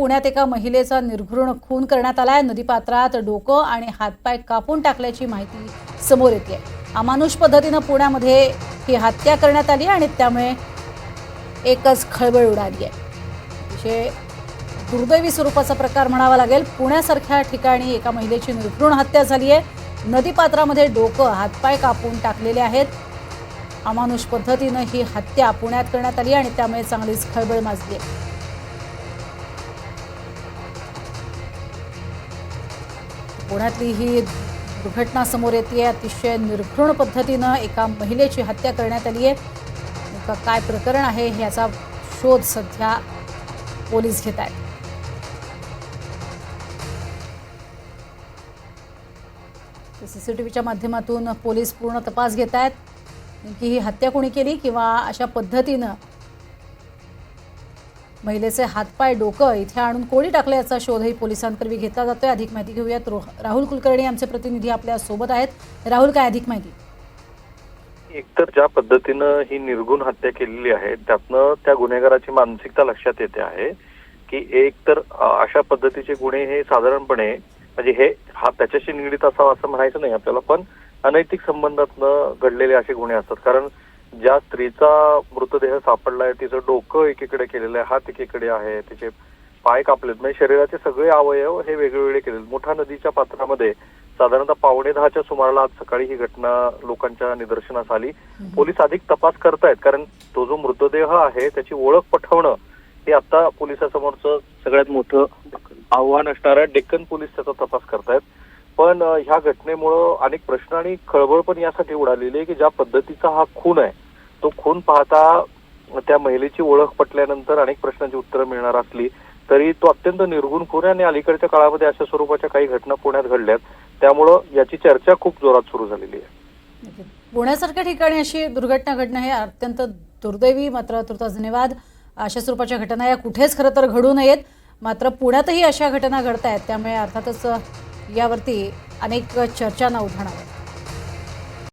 पुण्यात एका महिलेचा निर्घृण खून करण्यात आलाय। नदीपात्रात डोकं आणि हातपाय कापून टाकल्याची माहिती समोर येते। अमानुष पद्धतीने पुण्यामध्ये ही हत्या करण्यात आली आणि त्यामुळे एकच खळबळ उडाली आहे। अतिशय दुर्दैवी स्वरूपाचा प्रकार म्हणावा लागेल। पुण्यासारख्या ठिकाणी एका महिलेची निर्घृण हत्या झाली आहे। नदीपात्रामध्ये डोकं हातपाय कापून टाकलेले आहेत। अमानुष पद्धतीने ही हत्या पुण्यात करण्यात आली आणि त्यामुळे चांगलीच खळबळ माजली आहे। पुण्यातली ही दुर्घटना समोर येते। अतिशय निर्घृण पद्धतीने एका महिलेची हत्या करण्यात आली आहे। काय प्रकरण आहे याचा शोध सध्या पोलीस घेत आहेत। सीसीटीव्हीच्या माध्यमातून पोलीस पूर्ण तपास घेत आहेत। नेमकी ही हत्या कोणी केली किंवा अशा पद्धतीने महिलेचे हातपाय डोकं इथे आणून कोणी टाकले याचा शोधही पोलिसांकडे घेतला जातोय। अधिक माहिती घेऊयात। राहुल कुलकर्णी आमचे प्रतिनिधी आपल्या सोबत आहेत। राहुल, काय अधिक माहिती? एकतर ज्या पद्धतीनं ही निर्घृण हत्या केलेली आहे त्यातनं त्या गुन्हेगाराची मानसिकता लक्षात येते आहे की एकतर अशा पद्धतीचे गुन्हे हे साधारणपणे म्हणजे हे त्याच्याशी निगडीत असावं असं म्हणायचं नाही आपल्याला, पण अनैतिक संबंधातनं घडलेले असे गुन्हे असतात। कारण ज्या स्त्रीचा मृतदेह सापडलाय तिचं डोकं एकीकडे केलेलं आहे, हात एकीकडे आहे, तिचे पाय कापलेत, म्हणजे शरीराचे सगळे अवयव हे वेगवेगळे केलेत। मोठ्या नदीच्या पात्रामध्ये साधारणतः 9:15च्या सुमाराला आज सकाळी ही घटना लोकांच्या निदर्शनास आली। पोलीस अधिक तपास करतायत, कारण तो जो मृतदेह आहे त्याची ओळख पटवणं हे आता पोलिसांसमोरचं सगळ्यात मोठं आव्हान असणार आहे। डेक्कन पोलीस त्याचा तपास करतायत, पण ह्या घटनेमुळं अनेक प्रश्न आणि खळबळ पण यासाठी उडालेली आहे की ज्या पद्धतीचा हा खून आहे तो खून पाहता त्या महिलेची ओळख पटल्यानंतर अनेक प्रश्नांची उत्तरं मिळणार असली तरी तो अत्यंत निर्घृण खून आहे आणि अलीकडच्या काळामध्ये अशा स्वरूपाच्या काही घटना पुण्यात घडल्यात, त्यामुळं याची चर्चा खूप जोरात सुरू झालेली आहे। पुण्यासारख्या ठिकाणी अशी दुर्घटना घडणं हे अत्यंत दुर्दैवी, मात्र तुर्तास धन्यवाद। अशा स्वरूपाच्या घटना या कुठेच खरं तर घडू नयेत, मात्र पुण्यातही अशा घटना घडतायत, त्यामुळे अर्थातच यावरती अनेक चर्चांना उधाण आहे।